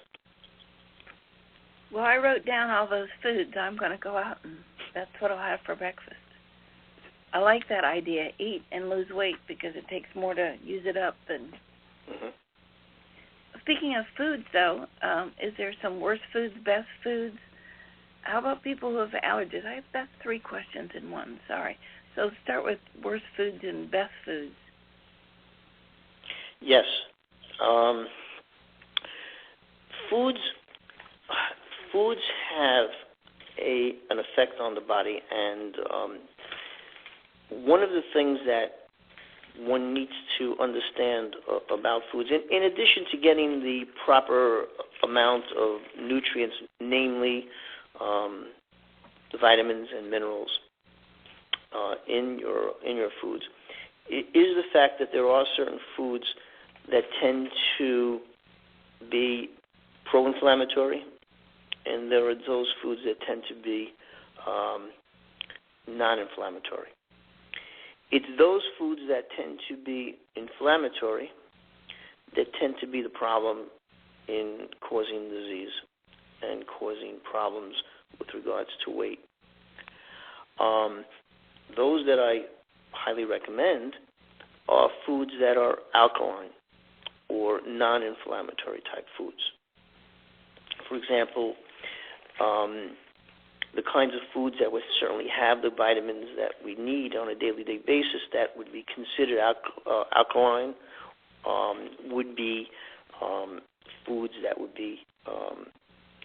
Well, I wrote down all those foods. I'm going to go out and that's what I'll have for breakfast. I like that idea, eat and lose weight, because it takes more to use it up than... Speaking of foods, though, is there some worst foods, best foods? How about people who have allergies? That's three questions in one, sorry. So start with worst foods and best foods. Yes. Foods have an effect on the body, and one of the things that one needs to understand about foods, in addition to getting the proper amount of nutrients, namely the vitamins and minerals in your foods, it is the fact that there are certain foods that tend to be pro-inflammatory, and there are those foods that tend to be non-inflammatory. It's those foods that tend to be inflammatory that tend to be the problem in causing disease and causing problems with regards to weight. Those that I highly recommend are foods that are alkaline or non-inflammatory type foods. For example, the kinds of foods that would certainly have the vitamins that we need on a daily basis that would be considered alkaline would be foods that would be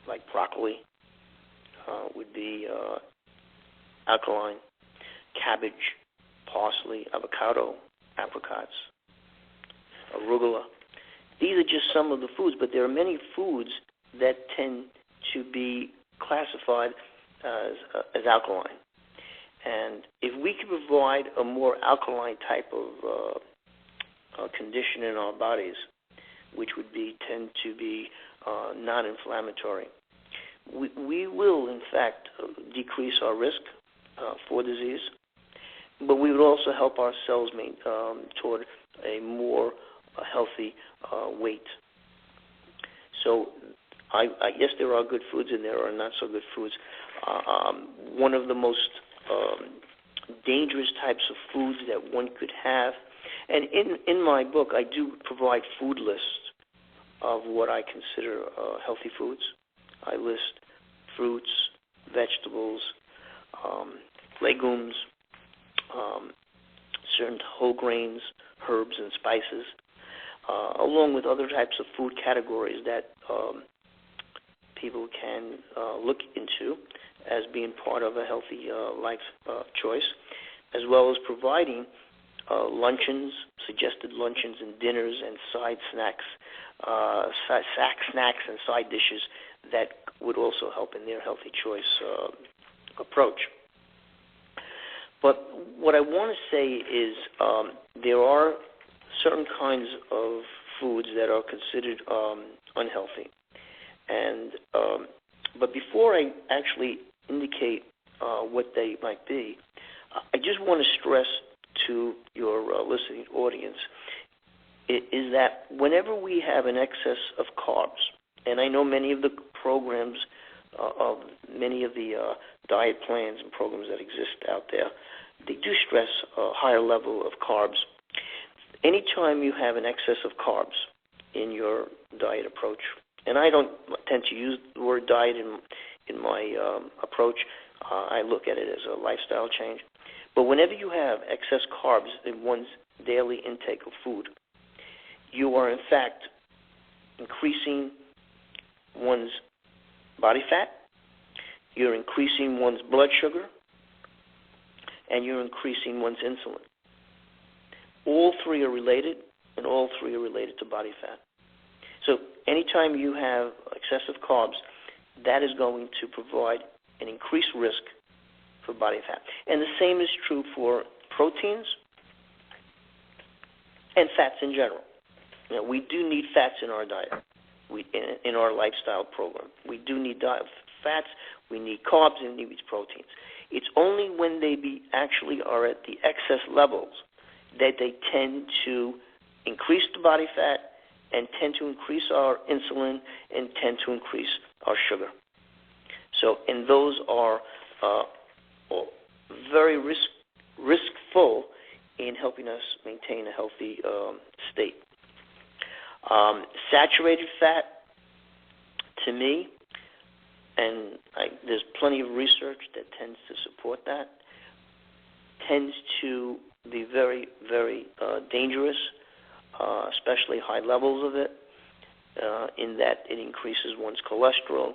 like broccoli, would be alkaline, cabbage, parsley, avocado, apricots, arugula. These are just some of the foods, but there are many foods that tend to be classified as alkaline. And if we can provide a more alkaline type of condition in our bodies, which would tend to be non-inflammatory, we will, in fact, decrease our risk for disease, but we would also help ourselves toward a more healthy weight. So I guess there are good foods and there are not so good foods. One of the most dangerous types of foods that one could have, and in my book I do provide food lists of what I consider healthy foods. I list fruits, vegetables, legumes, certain whole grains, herbs and spices, along with other types of food categories that people can look into as being part of a healthy life choice, as well as providing luncheons, suggested luncheons and dinners and side snacks, snacks and side dishes that would also help in their healthy choice approach. But what I want to say is there are certain kinds of foods that are considered unhealthy. And but before I actually indicate what they might be, I just want to stress to your listening audience is that whenever we have an excess of carbs, and I know many of the programs, many of the diet plans and programs that exist out there, they do stress a higher level of carbs. Anytime you have an excess of carbs in your diet approach, and I don't tend to use the word diet in my approach, I look at it as a lifestyle change. But whenever you have excess carbs in one's daily intake of food, you are in fact increasing one's body fat, you're increasing one's blood sugar, and you're increasing one's insulin. All three are related, and all three are related to body fat. So anytime you have excessive carbs, that is going to provide an increased risk for body fat. And the same is true for proteins and fats in general. You know, we do need fats in our diet, in our lifestyle program. We do need fats, we need carbs, and we need proteins. It's only when they actually are at the excess levels that they tend to increase the body fat and tend to increase our insulin and tend to increase our sugar. So, and those are very riskful in helping us maintain a healthy state. Saturated fat, to me, and there's plenty of research that tends to support that, tends to be very, very dangerous, especially high levels of it, in that it increases one's cholesterol,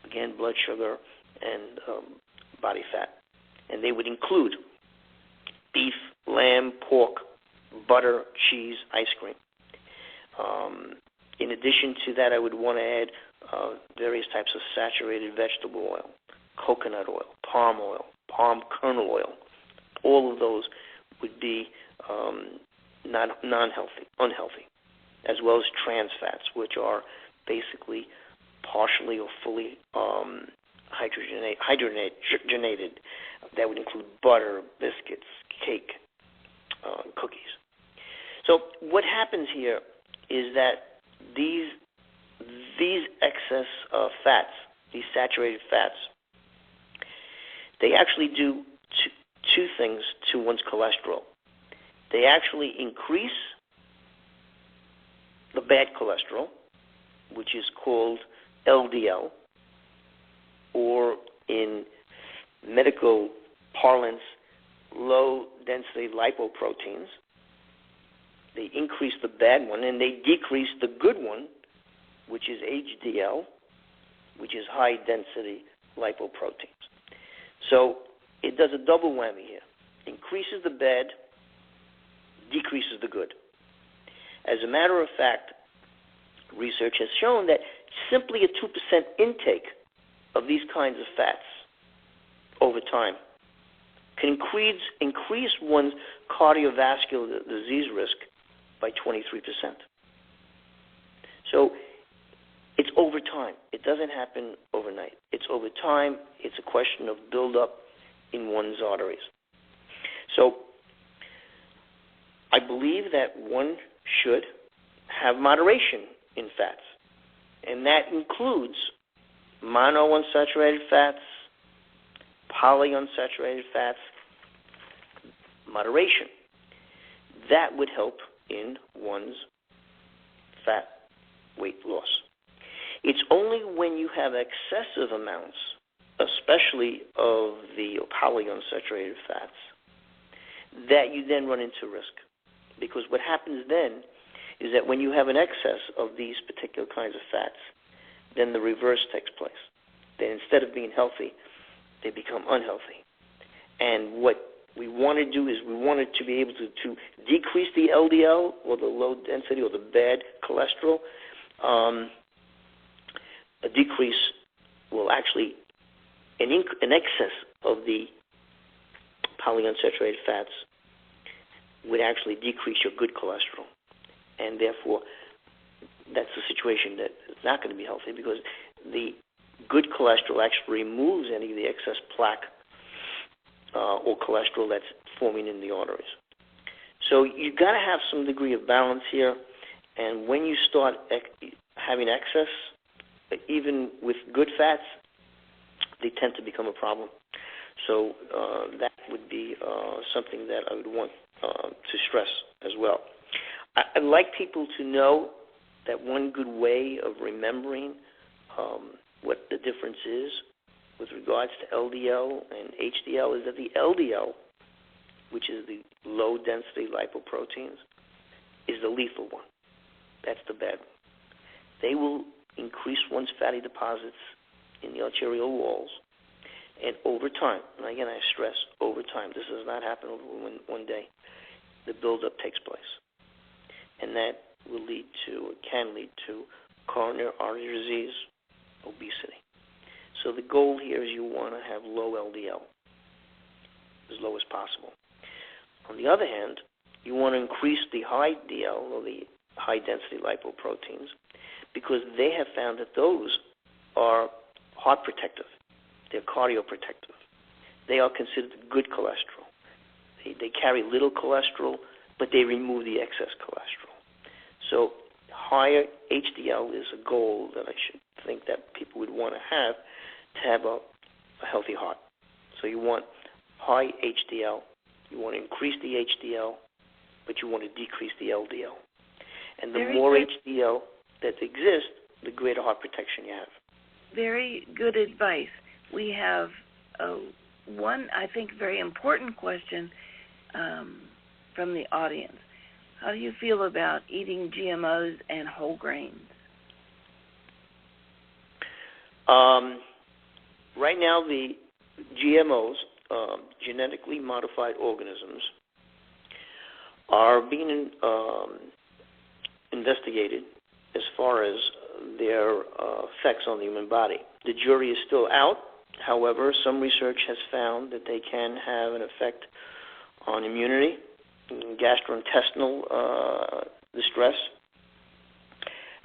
again, blood sugar, and body fat. And they would include beef, lamb, pork, butter, cheese, ice cream. In addition to that, I would want to add various types of saturated vegetable oil, coconut oil, palm kernel oil. All of those would be unhealthy, as well as trans fats, which are basically partially or fully hydrogenated. That would include butter, biscuits, cake, cookies. So what happens here is that these excess fats, these saturated fats, they actually do two things to one's cholesterol. They actually increase the bad cholesterol, which is called LDL, or in medical parlance, low-density lipoproteins. They increase the bad one, and they decrease the good one, which is HDL, which is high-density lipoproteins. So it does a double whammy here. Increases the bad, decreases the good. As a matter of fact, research has shown that simply a 2% intake of these kinds of fats over time can increase one's cardiovascular disease risk by 23%. So it's over time. It doesn't happen overnight. It's over time. It's a question of buildup in one's arteries. So I believe that one should have moderation in fats, and that includes monounsaturated fats, polyunsaturated fats, moderation. That would help in one's fat weight loss. It's only when you have excessive amounts, especially of the polyunsaturated fats, that you then run into risk. Because what happens then is that when you have an excess of these particular kinds of fats, then the reverse takes place. Then instead of being healthy, they become unhealthy. And what we want to do is we wanted to be able to decrease the LDL, or the low density, or the bad cholesterol. A decrease will actually, an excess of the polyunsaturated fats would actually decrease your good cholesterol. And therefore, that's a situation that is not going to be healthy, because the good cholesterol actually removes any of the excess plaque or cholesterol that's forming in the arteries. So you've got to have some degree of balance here, and when you start having excess, even with good fats, they tend to become a problem. So that would be something that I would want to stress as well. I'd like people to know that one good way of remembering what the difference is with regards to LDL and HDL is that the LDL, which is the low-density lipoproteins, is the lethal one. That's the bad one. They will increase one's fatty deposits in the arterial walls, and over time, and again I stress, over time, this does not happen over one day, the buildup takes place. And that will lead to, can lead to, coronary artery disease, obesity. So the goal here is you want to have low LDL, as low as possible. On the other hand, you want to increase the high DL, or the high-density lipoproteins, because they have found that those are heart protective. They're cardioprotective. They are considered good cholesterol. They carry little cholesterol, but they remove the excess cholesterol. So higher HDL is a goal that I should think that people would want to have a healthy heart. So you want high HDL, you want to increase the HDL, but you want to decrease the LDL. And the more HDL that exists, the greater heart protection you have. Very good advice. We have one, I think, very important question from the audience. How do you feel about eating GMOs and whole grains? Right now, the GMOs, genetically modified organisms, are being investigated as far as their effects on the human body. The jury is still out. However, some research has found that they can have an effect on immunity, gastrointestinal distress,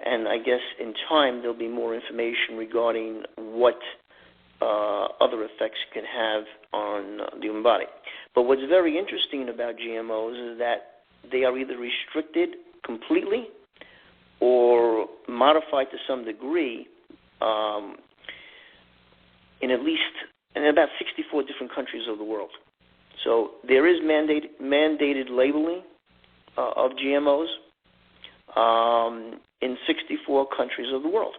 and I guess in time there'll be more information regarding what other effects can have on the human body. But what's very interesting about GMOs is that they are either restricted completely or modified to some degree in about 64 different countries of the world. So there is mandated labeling of GMOs in 64 countries of the world.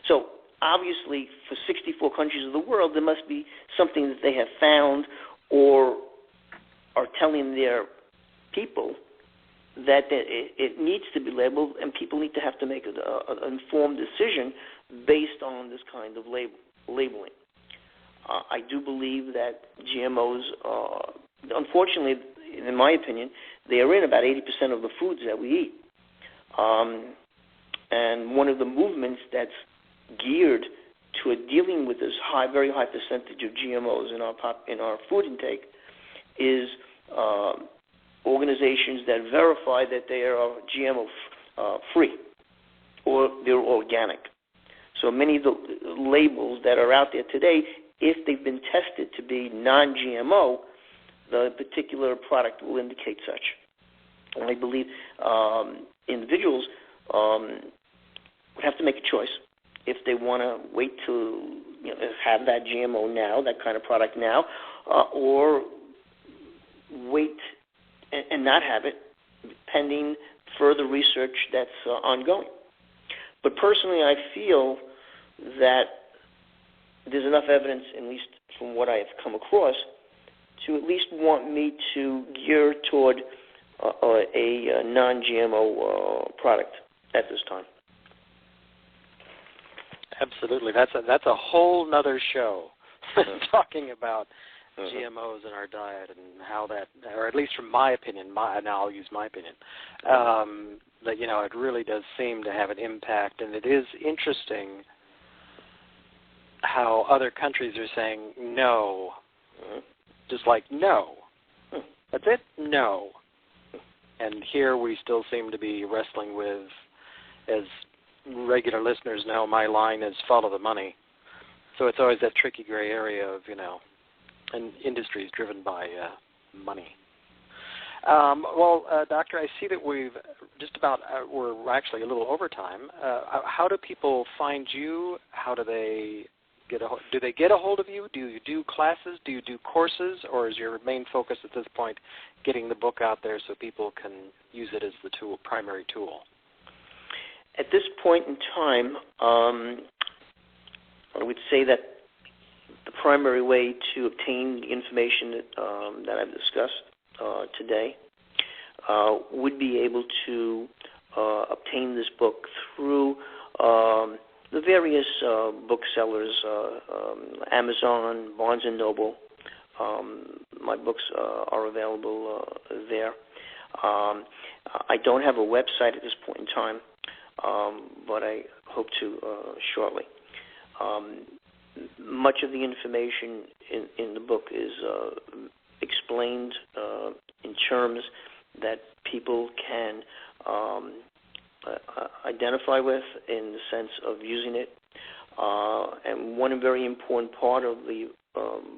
So obviously, for 64 countries of the world, there must be something that they have found or are telling their people that it needs to be labeled, and people need to have to make an informed decision based on this kind of labeling. I do believe that GMOs, unfortunately, in my opinion, they are in about 80% of the foods that we eat. And one of the movements that's geared to dealing with this very high percentage of GMOs in our food intake is organizations that verify that they are GMO free or they're organic. So many of the labels that are out there today, if they've been tested to be non-GMO, the particular product will indicate such. And I believe individuals would have to make a choice if they want to wait to have that GMO now, that kind of product now, or wait and not have it pending further research that's ongoing. But personally, I feel that there's enough evidence, at least from what I have come across, to at least want me to gear toward a non-GMO product at this time. Absolutely. That's a whole nother show, talking about GMOs in our diet and how that, or at least from my opinion, now I'll use my opinion, that, it really does seem to have an impact. And it is interesting how other countries are saying no, just like no. That's it? No. And here we still seem to be wrestling with, as regular listeners know, my line is follow the money. So it's always that tricky gray area of, and industries driven by money. Doctor, I see that we've just about, we're actually a little over time. How do people find you? How do they do they get a hold of you? Do you do classes? Do you do courses? Or is your main focus at this point getting the book out there so people can use it as the primary tool? At this point in time, I would say that the primary way to obtain the information that I've discussed today would be able to obtain this book through the various booksellers, Amazon, Barnes & Noble. My books are available there. I don't have a website at this point in time, but I hope to shortly. Much of the information in the book is explained in terms that people can identify with in the sense of using it. And one very important part of the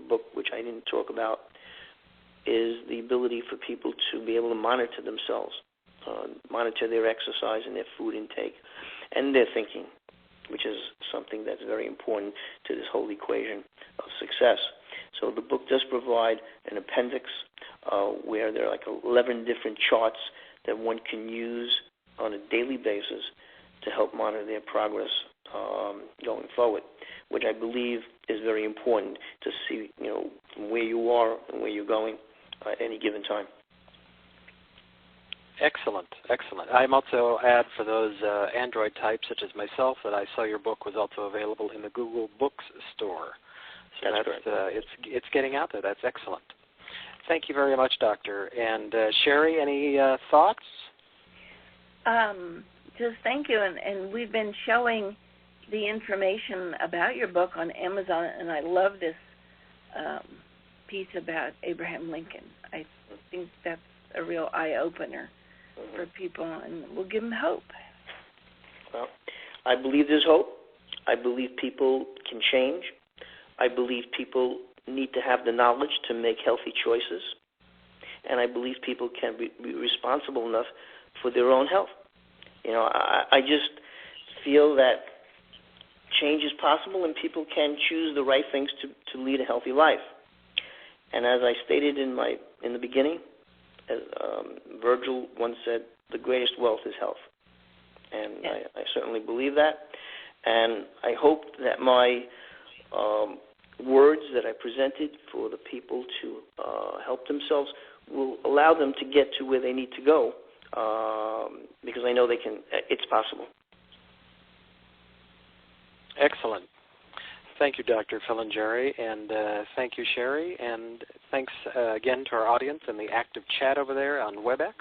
book, which I didn't talk about, is the ability for people to be able to monitor themselves, monitor their exercise and their food intake and their thinking, which is something that's very important to this whole equation of success. So the book does provide an appendix where there are like 11 different charts that one can use on a daily basis to help monitor their progress going forward, which I believe is very important to see, from where you are and where you're going at any given time. Excellent, excellent. I'm also add for those Android types such as myself that I saw your book was also available in the Google Books store. So that's it's getting out there. That's excellent. Thank you very much, Doctor. And Sherry, any thoughts? Just thank you. And we've been showing the information about your book on Amazon, and I love this piece about Abraham Lincoln. I think that's a real eye-opener for people, and we'll give them hope. Well, I believe there's hope. I believe people can change. I believe people need to have the knowledge to make healthy choices, and I believe people can be responsible enough for their own health. I just feel that change is possible, and people can choose the right things to lead a healthy life. And as I stated in the beginning, as Virgil once said, the greatest wealth is health. And I certainly believe that. And I hope that my words that I presented for the people to help themselves will allow them to get to where they need to go because I know it's possible. Excellent. Thank you, Dr. Filingeri, and thank you, Sherry, and thanks again to our audience and the active chat over there on WebEx.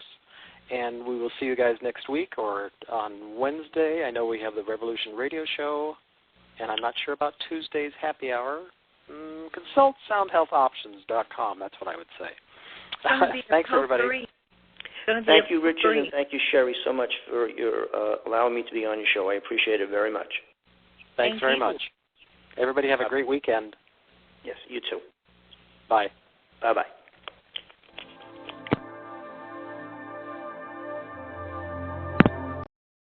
And we will see you guys next week or on Wednesday. I know we have the Revolution Radio Show, and I'm not sure about Tuesday's happy hour. Consult soundhealthoptions.com. That's what I would say. Thanks, everybody. Thank you, Richard, and thank you, Sherry, so much for your allowing me to be on your show. I appreciate it very much. Thanks very much. Everybody have a great weekend. Yes, you too. Bye. Bye-bye.